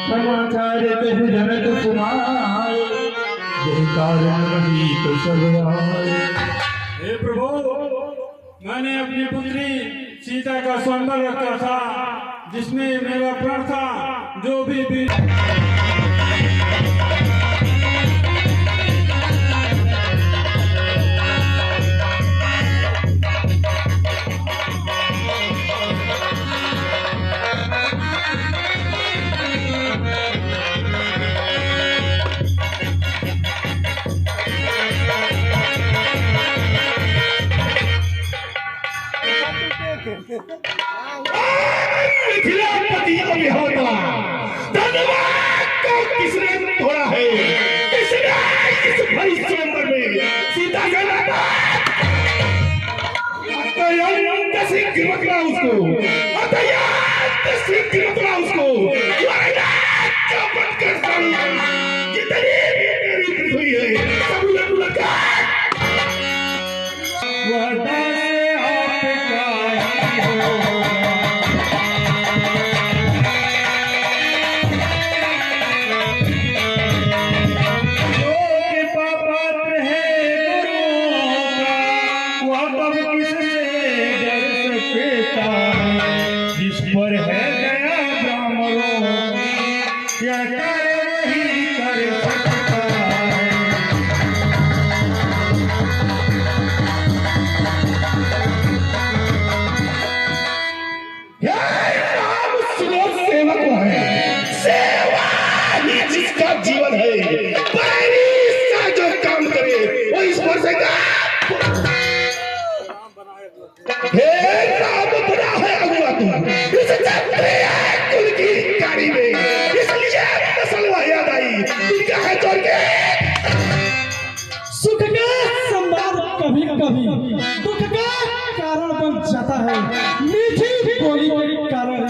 समाचार कह जनक सुनाए, यही कारण रही तो सब आए। हे प्रभु, मैंने अपनी पुत्री सीता का स्वयंवर रखा था, जिसमें मेरा प्रण था। जो भी मिथिलापति को होता धन्यवाद को किसने तोड़ा है? किसने इस भरी स्वयंवर में सीता से लड़ा? दसी गिरवटला उसको, दसी गिरवटला उसको, चौपट कर डाली। जितनी मेरी पृथ्वी है सब उलट का जीवन है। सा जो काम करे वो ईश्वर से राम बना है अगुआ तू इस कुल की गाड़ी में, इसलिए मसलवा याद आई तुमका है जोड़ के। सुख का संवाद कभी कभी दुख का कारण बन जाता है। मीठी बोली के कारण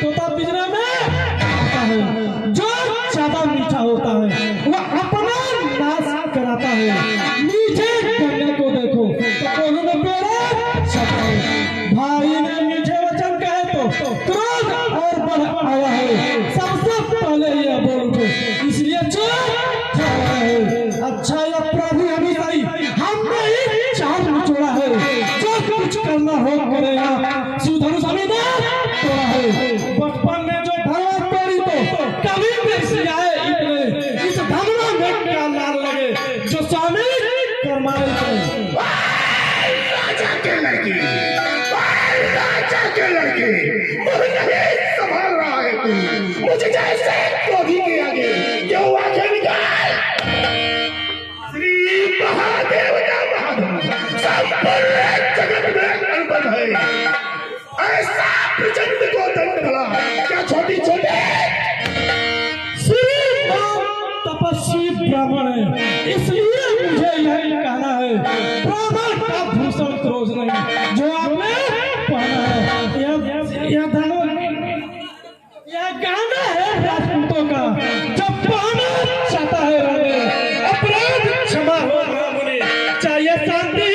तोता पिंजरा में आता है। जो ज्यादा मीठा होता है वह अपना नाश कराता है। मीठे गन्ने को देखो तो कोनों में पेड़ा छपा है। भाई ने मीठे वचन कहे तो क्रोध और बढ़ आया है। सबसे पहले यह बोल दो, इसलिए चुप खड़ा है। अच्छा या प्रभु हमेशा ही हमने ही चार निचोड़ा है। जो कुछ करना हो करेगा सुधनु समिधा तोड़ा है। बचपन में जो भगवान तोड़ी तो कभी भी सियाए इतने इस धमना में क्या लाल लगे जो स्वामी करमाए थे। राजा के लड़की, राजा के लड़की, मुझे नहीं संभाल रहा है तू। मुझे जैसे क्रोधी के आगे क्यों आंखें निकाल। श्री महादेव का महादेव सब जगत में अनबन है। ऐसा प्रचंड को दंड भला क्या छोटी छोटे तपस्वी ब्राह्मण है, इसलिए मुझे यही कहना है। ब्राह्मण का भूषण क्रोध नहीं जो आपने पहना है। यह गाना है राजपूतों का, जब पाना चाहता है रानी अपराध क्षमा हो मुनि चाहिए शांति।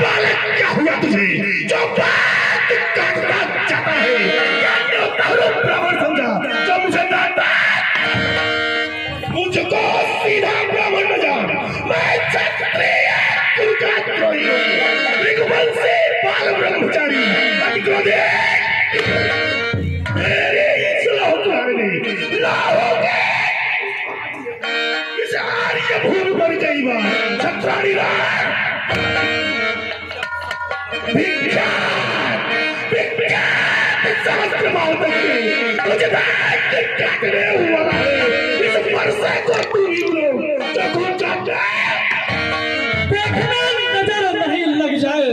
बालक क्या हुआ तुझे जो बात करना चाहता है? ब्राह्मण समझा जो मुझे डांटा। मुझको सीधा ब्राह्मण न जान, मैं क्षत्रिय कुल का द्रोही हूं, रघुवंशी बाल ब्रह्मचारी अतिक्रोधी। मेरे इसलाह तुम्हारे लाओगे इस आर्य भूमि पर कई बार छत्राणी राज सहस्त्र माह तक मुझे काटने हुआ है। इस वर्षा को तू देखने नजर नहीं लग जाए,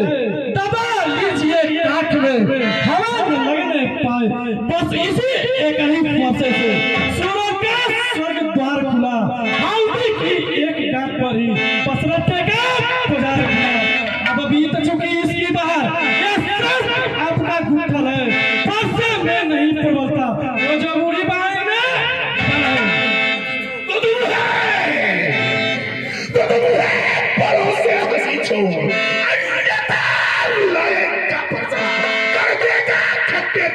दबा लीजिए काट में हवा न लगने पाए। बस इसी एक ही फंसे से सूर्य का स्वर्ग द्वार खुला। हाउदी की एक डाक पर ही पसरते का बाजार खुला। अब बीत चुकी इसकी बाहर, यह सब आपका घूठल है। फंसे में नहीं प्रबलता वो जो बूढ़ी बाई में तो तुम है परोसे हंसी छो अन्यथा लायक का प्रचार कर देगा खट्टे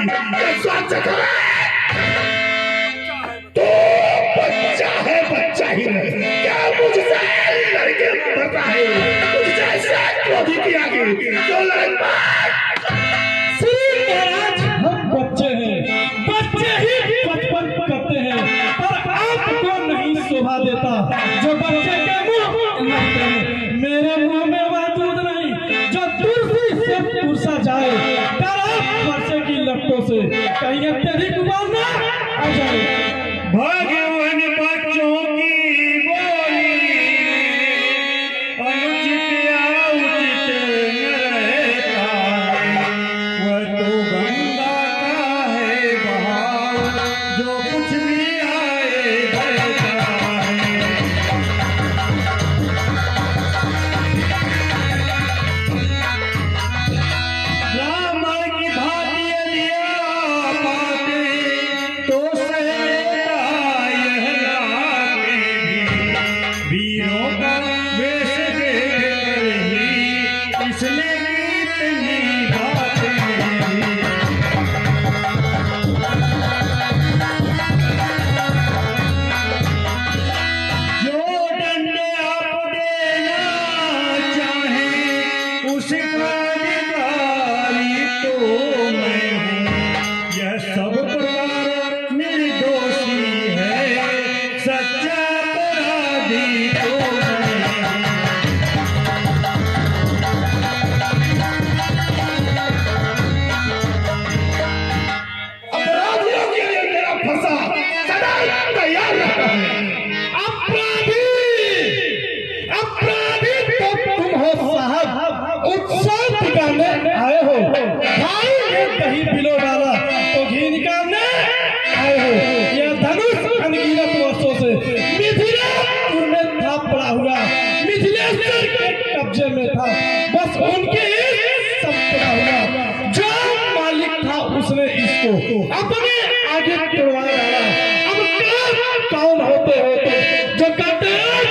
क्या स्वाद चखा है? तो बच्चा है, बच्चा ही नहीं, क्या मुझसे लड़के मरता है? मुझसे ऐसा क्रोधी के आगे क्यों लड़का? श्री महाराज, हम बच्चे हैं, बच्चे ही बचपन करते हैं, पर आपको नहीं शोभा देता जो बच्चे के मुंह लगते हैं। मेरे मुंह में वह दूध नहीं जो तुलसी से तुलसा जाए, पर आप बच्चे की लपटों से कहीं अत्यधिक उबालना आ जाए। भगवान बच्चों की बोली अनुचित या उचित न रहता है, वह तो गंगा का है बहाव, जो कुछ भी आए बहता है। रामायण की भांति लिया पाते तो सहता यह लाके भी, वीरों का वेश देख कर ही इसने कितनी बातें भी। जो डंडे आप देना चाहे उसका अधिकारी तो मैं हूँ, यह सब प्रकार निर्दोषी है, सच्चा अपराधी तो मैं हूँ। अपराधियों के लिए मेरा फंसा सदा तैयार रहता है। अपराधी, अपराधी तो तुम हो साहब, उत्सव बिगाड़ने आए हो। भाई ने दही पिलो डाला तो घी निकालने आए हो। यह धनुष अनगिनत वर्षों से मिथिलेश्वर में था पड़ा हुआ, मिथिलेश्वर के कब्जे में था, बस उनके ही सब पड़ा हुआ। जो मालिक था उसने इसको अपने आगे तुड़वा डाला। अब कौन होते होते जो कहते हैं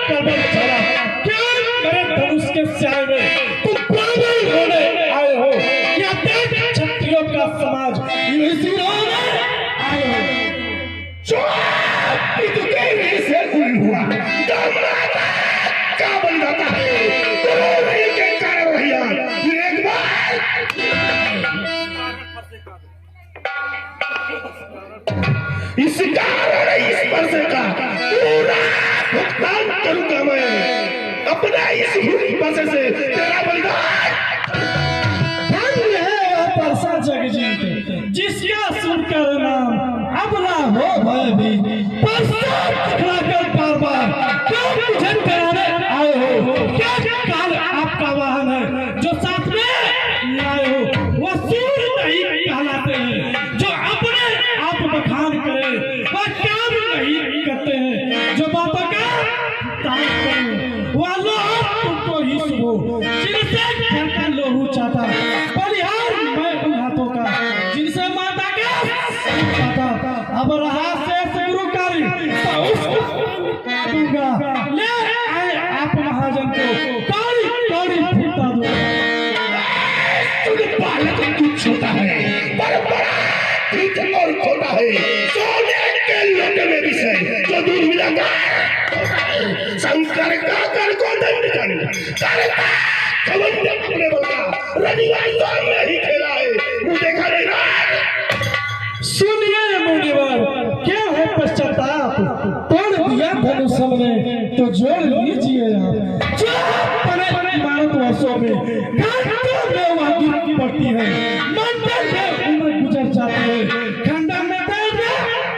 कदम चला, क्या मेरे धनुष के स्याह में तुम प्राण होने आए हो, या देश क्षत्रियों का समाज इसी होने आए हो? से हुई हुआ क्या बन जाता है? नहीं के कारण भैया फिर एक बार इस कारण इस वर्ष का पूरा भुगतान करूंगा मैं अपना इस वर्ष से तेरा बलिदान। धन्य है वह परसा जगजीत जिसका सुनकर नाम अब ना हो भय भी। परसा दिखलाकर बार बार क्यों मुझे कराने आए हो? क्या काल आपका वाहन है जो साथ में लाए हो? वह सूर नहीं कहलाते हैं जो अपने आप बखान करे, वह काम नहीं करते हैं जो बातों का तारीफ करें। वह लोग तुमको ही सुनो जिनसे घर का लोहू चाहता, बलिहार मैं उन हाथों का जिनसे माता का चाहता। अब रहा शेष गुरु कार्य तो उसको दूंगा। ले आए आप महाजन को कौड़ी कौड़ी फूटा दो। बालक कुछ छोटा है पर बड़ा ठीक और छोटा है, सोने के लोटे में विषय जो दूध मिलाता शंकर का कर को दंड करता खबर अपने बता रनिवास सामने ही खेला है मुझे खड़े ना। सुनिए मुनिवर, क्या है पश्चाताप? तोड़ दिया धनुष हमने तो जोड़ लीजिए आप। जो परे इमारत वर्षों में घाटों में वह गिरती पड़ती है, मंदिर में उम्र गुजर जाती है, खंडा में दर्द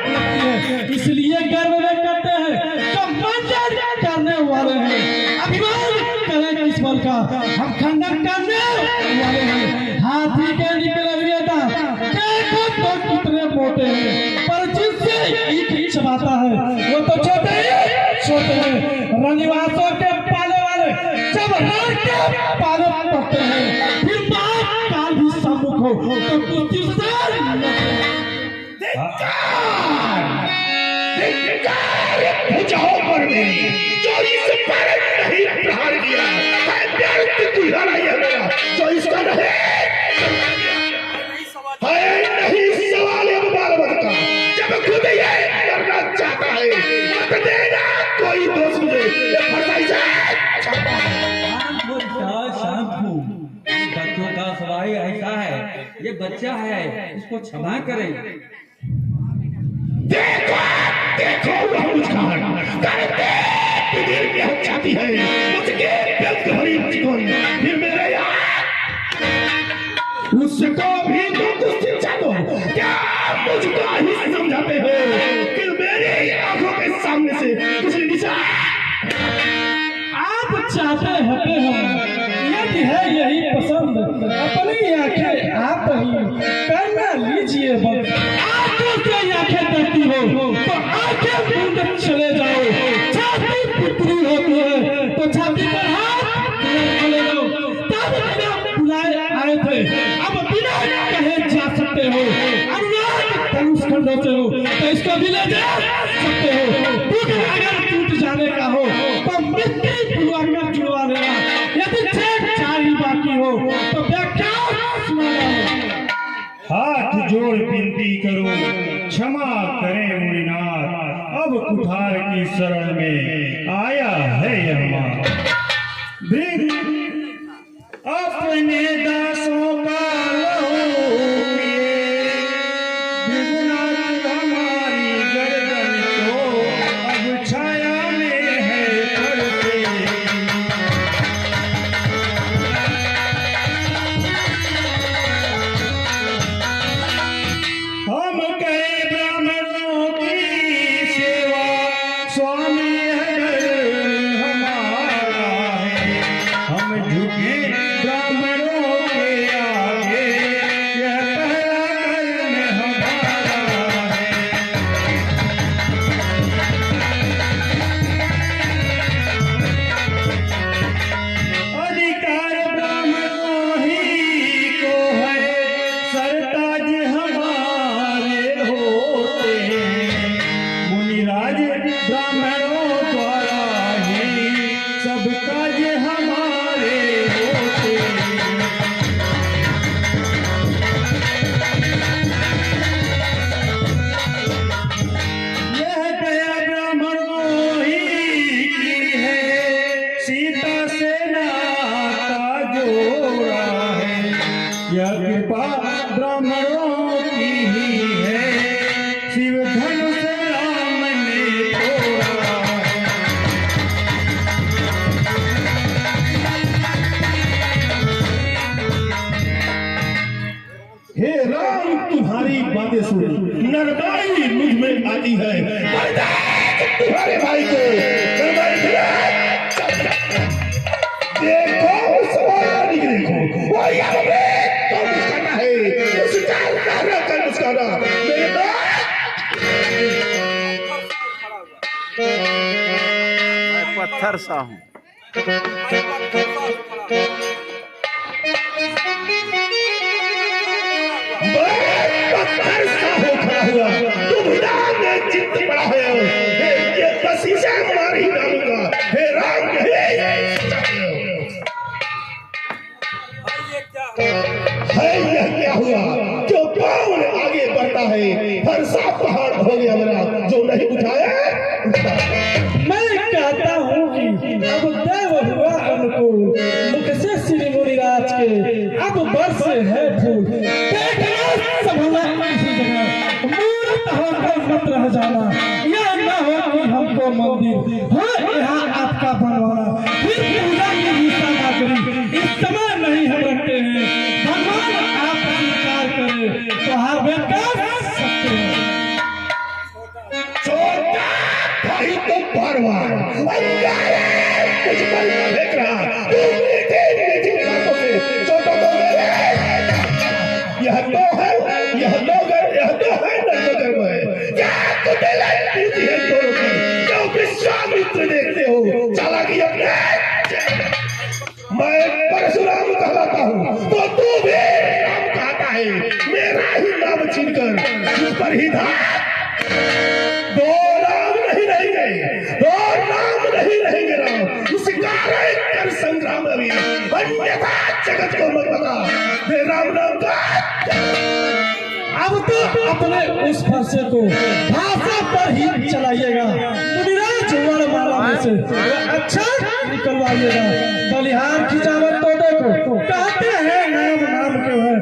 लगती है। इसलिए गर्व में करते हैं तो मंजर करने वाले हैं। अभिमान करें किस बल का, हम खंडन करने वाले हैं। हाथी के निकले हुए दांत देखो तो कितने मोटे हैं, पर जिससे ईंट चबाता है वो तो छोटे ही छोटे हैं। रनिवासों के पाले वाले जब हार के पाले पड़ते हैं, फिर बाप काल भी सम्मुख हो तो कुछ भुजाओं पर भी जो इस पर नहीं प्रहार किया है, प्यार की दुल्हन आई है मेरा जो इसका नहीं है नहीं ये ऐसा है, ये बच्चा है, इसको क्षमा करें। देखो देखो वह मुस्कान करते दिल में हक जाती है मुझके बेघरी मुझको फिर मेरे यार उसको भी तो कुछ शिक्षा दो। क्या मुझको ही समझाते हो कि मेरी आंखों के सामने से कुछ निशा आप चाहते हैं हम यदि है यही पसंद अपनी आंखें आप ही करना लीजिए बंद। आंखों से आंखें करती हो तो आंखें बंद चले जाओ। छाती पुत्री होती है तो छाती पर हाथ चले जाओ। तब बिना बुलाए आए थे, अब बिना कहे जा सकते हो। अनुराग धनुष खंडोते हो तो इसको भी ले जा सकते हो। टूट अगर टूट जाने का हो तो मिट्टी फुलवा कर जुड़वा देना। यदि छेड़छाड़ी बाकी हो तो व्याख्या सुनाना। हाथ जोड़ विनती करो क्षमा करें मुनिनाथ, अब कुठार की शरण में आया है यह मां। अपने दासों का लहू पिए, भृगुनाथ हमारी गर्दन को अब छाया में है पड़ते। हम करें ब्राह्मणों की सेवा, स्वामी अगर हमारा है, हम झुके ब्राह्मणों के आगे, यह पहला कर्म हमारा है। अधिकार ब्राह्मणों ही को है, सरताज हमारे होते हैं। मुनिराज ब्राह्मणों द्वारा ही सब काज हमारे होते हैं। यह दया ब्राह्मणों ही की है, सीता से नाता जोड़ा है। यह कृपा ब्राह्मणों की ही है, शिव धनुष राम ने तोड़ा है। हे राम तुम्हारी बातें सुन नरमाई मुझ में आती है। तुम्हारे भाई को नरमाई देखो सवाल देखो वो यहाँ पे तो मुस्काना है उसका उतारा कर मुस्काना मेरे मैं पत्थर सा हूँ। पत्थर सा हो खड़ा हुआ तुम राम ने चित्त पड़ा है। ये बसीसा हमारे ही नाम का हे राम है यह क्या हुआ जो पाँव आगे बढ़ता है फरसा पहाड़ हो गया मेरा जो नहीं उठाया। मैं कहता हूँ कि अब देव हुआ अनुकूल, मुख से श्री मुनिराज के अब वर्ष है फूल। देखना संभला किसी जगह, मूर्त होकर मत रह जाना। यह न हो कि हमको मंदिर हो यहाँ आपका बनवाना। फिर पूजा की भी सामग्री इस समय नहीं हम रखते हैं। भगवान आप स्वीकार करें तो हर बेकार सकते हैं। छोटा भाई तो बार-बार मुझ पर देख रहा तू मीठी बातों से छोटा तो मेरे यह तो है नरगर में क्या तुझे लगती है दोनों की जो विश्वामित्र देखते हो चालाकी अपने। मैं परशुराम कहलाता हूँ तो तू भी राम कहता है। मेरा ही नाम छीनकर उस पर ही था। दो नाम नहीं रहेंगे राम उस कारण कर संग्राम अभी अन्यथा जगत को मत बता हे राम नाम का। अब तो अपने उस फरसे को भाषा पर ही चलाइएगा। मुनिराज वरमाला में से अच्छा निकलवाइएगा। बलिहार की जावत तो देखो कहते हैं नाम नाम के है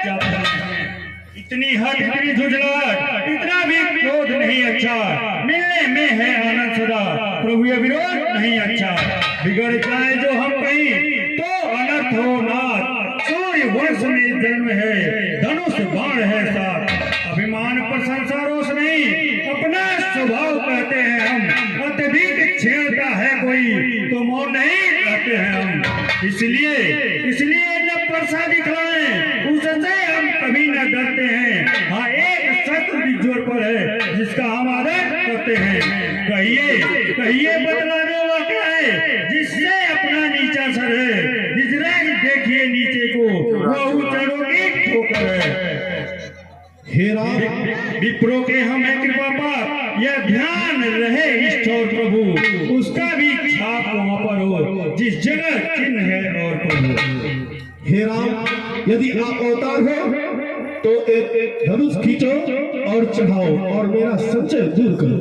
जाते हैं। इतनी हद, इतनी झुंझलाहट, इतना भी क्रोध नहीं अच्छा। मिलने में है आनंद सदा, प्रभु ये विरोध नहीं अच्छा। बिगड़ जाए जो हम कहीं तो अनर्थ हो नाथ। सूर्य वर्ष में जन्म है, धनुष बाण है साथ। अभिमान प्रशंसा रोष नहीं, अपना स्वभाव कहते हैं हम। अत्यधिक छेड़ता है कोई तो मौन नहीं रहते हैं हम। इसलिए न परसा दिखलाएं, उससे हम कभी न डरते हैं। हाँ, एक शत्रु भी जोर पर है जिसका हम आदर करते हैं। कहिए बतलाने वाला क्या है जिससे अपना नीचा सर है। हिजरा देखिए नीचे को, वह चढ़ों की ठोकर है। हे राम, विप्रो के हमें कृपा पाप, यह ध्यान रहे इष्ट और प्रभु। उसका भी छाप वहाँ पर हो जिस जगह चिन्ह है और प्रभु। हे राम, यदि आप अवतार हो तो एक धनुष खींचो और चढ़ाओ और मेरा संचय दूर करो।